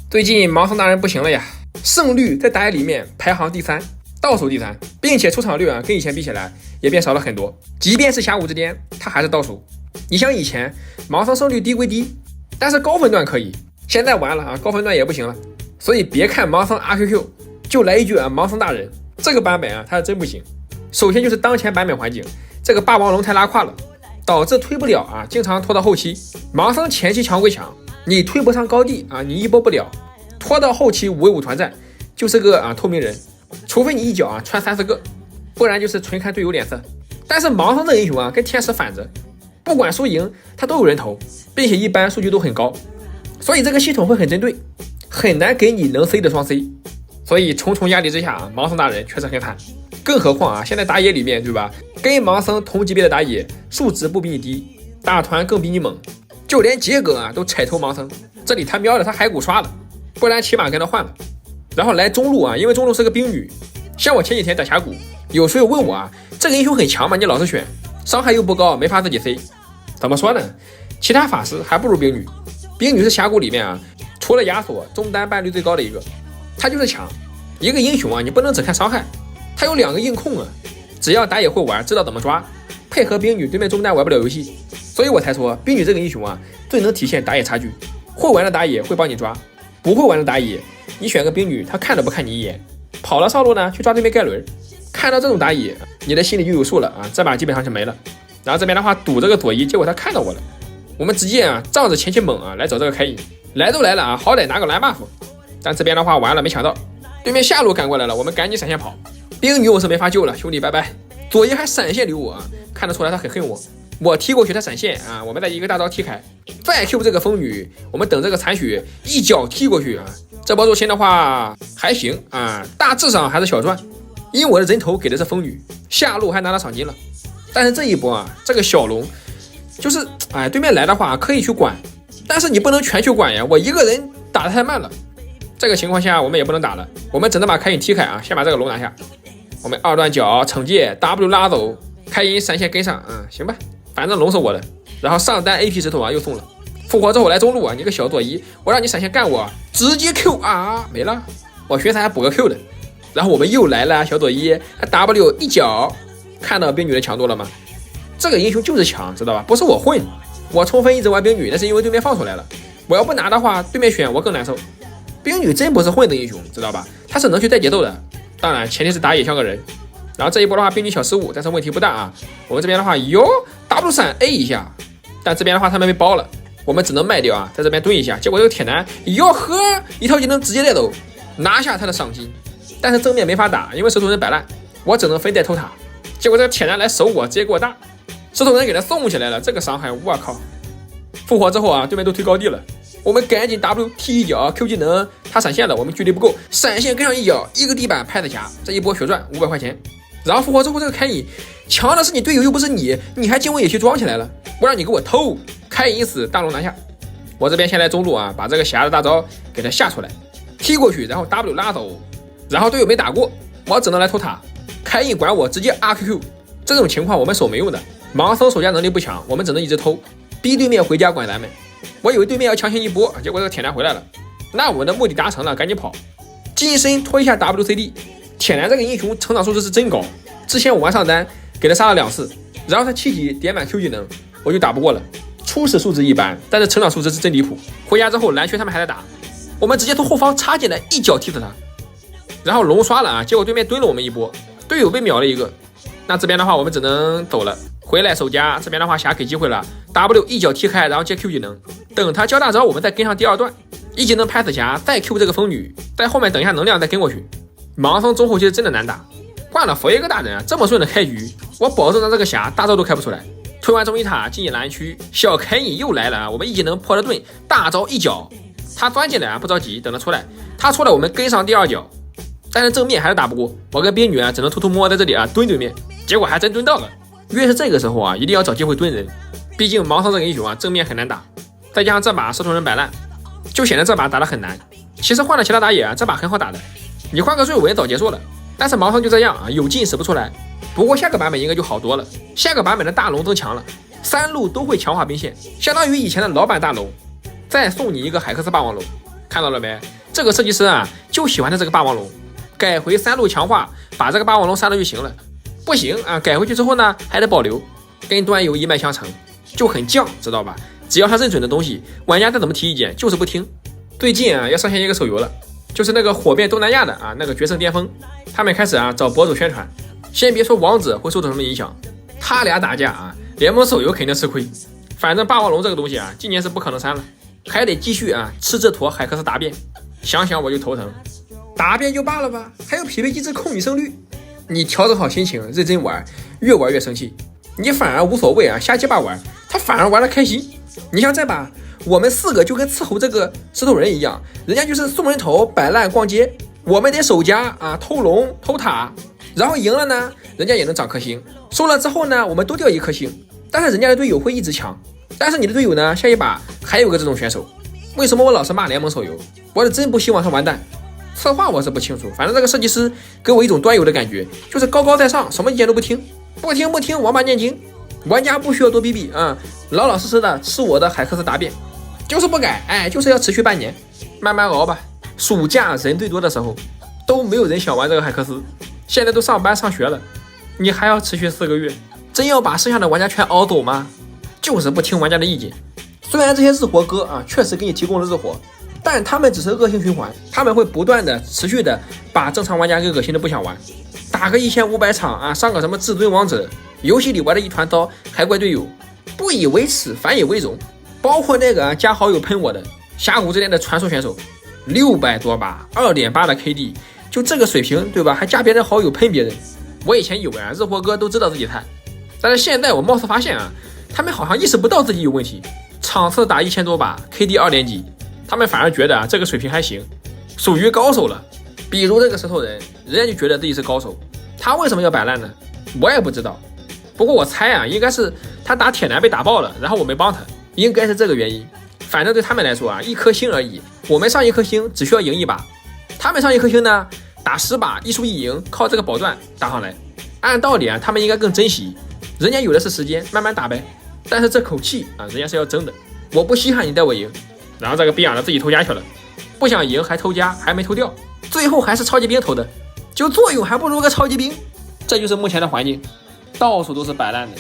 最近盲僧大人不行了呀，胜率在打野里面排行第3，倒数第3，并且出场率跟以前比起来也变少了很多。即便是峡谷之巅，他还是倒数。你像以前盲僧胜率低归低，但是高分段可以，现在完了高分段也不行了。所以别看盲僧 RQQ， 就来一句盲僧大人，这个版本他是真不行。首先就是当前版本环境，这个霸王龙太拉胯了，导致推不了经常拖到后期。盲僧前期强归强，你推不上高地你一波不了，拖到后期5v5团战就是个透明人，除非你一脚穿30个，不然就是纯看队友脸色。但是盲僧这英雄跟天使反着，不管输赢他都有人投，并且一般数据都很高，所以这个系统会很针对，很难给你能 C 的双 C。所以重重压力之下盲僧大人确实很惨。更何况现在打野里面对吧，跟盲僧同级别的打野数值不比你低，打团更比你猛，就连杰哥都踩头盲僧，这里他瞄着他骸骨刷了，不然起码跟他换了。然后来中路因为中路是个冰女，像我前几天打峡谷，有时候问我这个英雄很强吗？你老是选，伤害又不高，没法自己 C。 怎么说呢，其他法师还不如冰女。冰女是峡谷里面除了亚索中单败率最高的一个，他就是强。一个英雄你不能只看伤害，他有2个硬控只要打野会玩，知道怎么抓，配合冰女对面中单玩不了游戏。所以我才说冰女这个英雄最能体现打野差距。会玩的打野会帮你抓，不会玩的打野你选个冰女，他看都不看你一眼，跑了上路去抓对面盖伦。看到这种打野，你的心里就有数了这把基本上就没了。然后这边的话堵这个左一，结果他看到我了，我们直接仗着前期猛来找这个开引，来都来了好歹拿个蓝 buff。但这边的话完了，没抢到，对面下路赶过来了，我们赶紧闪现跑。冰女我是没法救了，兄弟拜拜。左一还闪现留我看得出来他很恨我，我踢过去他闪现我们再一个大招踢开，再 Q 这个风女，我们等这个残血一脚踢过去这波入侵的话还行大致上还是小赚，因为我的人头给的是风女，下路还拿到赏金了。但是这一波这个小龙就是对面来的话可以去管，但是你不能全去管呀，我一个人打得太慢了。这个情况下我们也不能打了，我们只能把开引踢开先把这个龙拿下。我们二段脚惩戒 W 拉走，开引闪现跟上行吧，反正龙是我的。然后上单 AP 石头又送了。复活之后来中路你个小左一，我让你闪现干我，直接 Q 没了，我学啥还补个 Q 的。然后我们又来了小左一 W 一脚，看到冰女的强度了吗？这个英雄就是强，知道吧？不是我混，我充分一直玩冰女，那是因为对面放出来了，我要不拿的话对面选我更难受。冰女真不是混的英雄，知道吧？他是能去带节奏的，当然前提是打野像个人。然后这一波的话冰女小失误，但是问题不大我们这边的话W 闪 A 一下，但这边的话他们被包了，我们只能卖掉在这边蹲一下。结果这个铁男一套技能直接带走，拿下他的赏金。但是正面没法打，因为石头人摆烂，我只能分带偷塔。结果这个铁男来守我，直接给我大，石头人给他送起来了，这个伤害我靠。复活之后对面都推高地了，我们赶紧 W 踢一脚 Q 技能，他闪现了，我们距离不够，闪现跟上一脚，一个地板拍子侠，这一波血赚500块钱。然后复活之后这个开引强的是你队友又不是你还经纬野区装起来了，我让你给我偷，开引死大龙拿下。我这边先来中路把这个侠的大招给他下出来，踢过去，然后 W 拉走，然后队友没打过，我只能来偷塔，开引管我直接 RQQ。 这种情况我们守没用的，盲僧守家能力不强，我们只能一直偷，逼对面回家管咱们。我以为对面要强行一波，结果这个铁男回来了，那我们的目的达成了，赶紧跑，近身拖一下 WCD。 铁男这个英雄成长数值是真高，之前我玩上单给他杀了2次，然后他7级点满 Q 技能我就打不过了，初始数值一般，但是成长数值是真离谱。回家之后蓝区他们还在打，我们直接从后方插进来一脚踢死他，然后龙刷了结果对面蹲了我们一波，队友被秒了一个。那这边的话我们只能走了，回来守家。这边的话侠给机会了， W 一脚踢开，然后接 Q 技能，等他交大招我们再跟上第2段，一技能拍死侠，再 Q 这个风女，在后面等一下能量再跟过去。盲僧中后期真的难打，换了佛一个大人这么顺的开局，我保证让这个侠大招都开不出来。推完中一塔进蓝区，小开引又来了我们一技能破了盾，大招一脚，他钻进来不着急，等他出来，他出来我们跟上第2脚，但是正面还是打不过，我跟冰女只能偷偷摸在这里蹲对面，结果还真蹲到了。越是这个时候一定要找机会蹲人，毕竟盲僧这个英雄正面很难打，再加上这把石头人摆烂，就显得这把打得很难。其实换了其他打野这把很好打的，你换个瑞文早结束了，但是盲僧就这样有劲使不出来。不过下个版本应该就好多了，下个版本的大龙增强了，3路都会强化兵线，相当于以前的老版大龙，再送你一个海克斯霸王龙，看到了没？这个设计师啊，就喜欢的这个霸王龙，改回3路强化，把这个霸王龙删了就行了。不行啊，改回去之后呢，还得保留，跟端游一脉相承，就很犟，知道吧？只要他认准的东西，玩家再怎么提意见，就是不听。最近啊，要上线一个手游了，就是那个火遍东南亚的啊，那个决胜巅峰，他们开始啊找博主宣传。先别说王子会受到什么影响，他俩打架啊，联盟手游肯定吃亏。反正霸王龙这个东西啊，今年是不可能删了，还得继续啊吃这坨海克斯答辩。想想我就头疼，答辩就罢了吧，还有匹配机制控女胜率。你调整好心情，认真玩，越玩越生气，你反而无所谓啊，瞎鸡巴玩，他反而玩得开心。你像这把，我们4个就跟伺候这个石头人一样，人家就是送人头摆烂逛街，我们得守家啊，偷龙偷塔，然后赢了呢，人家也能涨颗星，输了之后呢，我们都掉1颗星，但是人家的队友会一直强，但是你的队友呢，下一把还有个这种选手。为什么我老是骂联盟手游？我是真不希望他完蛋。策划我是不清楚，反正这个设计师给我一种端游的感觉，就是高高在上，什么意见都不听，不听，王八念经。玩家不需要多逼逼啊，老老实实的吃我的海克斯答辩，就是不改，哎，就是要持续半年，慢慢熬吧。暑假人最多的时候，都没有人想玩这个海克斯，现在都上班上学了，你还要持续4个月，真要把剩下的玩家全熬走吗？就是不听玩家的意见。虽然这些日活哥啊确实给你提供了日活，但他们只是恶性循环，他们会不断的持续的把正常玩家给恶心的不想玩，打个1500场啊，上个什么至尊王者，游戏里玩的一团糟，还怪队友，不以为耻反以为荣。包括那个加好友喷我的峡谷之巅的传说选手，600多把 2.8 的 KD， 就这个水平对吧，还加别人好友喷别人。我以前以为啊日活哥都知道自己菜，但是现在我貌似发现啊，他们好像意识不到自己有问题，场次打1000多把 KD 2点几，他们反而觉得啊这个水平还行，属于高手了。比如这个石头人，人家就觉得自己是高手，他为什么要摆烂呢？我也不知道，不过我猜啊，应该是他打铁男被打爆了，然后我没帮他，应该是这个原因。反正对他们来说啊，1颗星而已，我们上1颗星只需要赢1把，他们上1颗星呢，打10把1输1赢，靠这个宝钻打上来。按道理啊，他们应该更珍惜，人家有的是时间，慢慢打呗。但是这口气啊，人家是要争的，我不稀罕你带我赢。然后这个逼养的自己偷家去了，不想赢还偷家，还没偷掉，最后还是超级兵偷的，就作用还不如个超级兵。这就是目前的环境，到处都是摆烂的。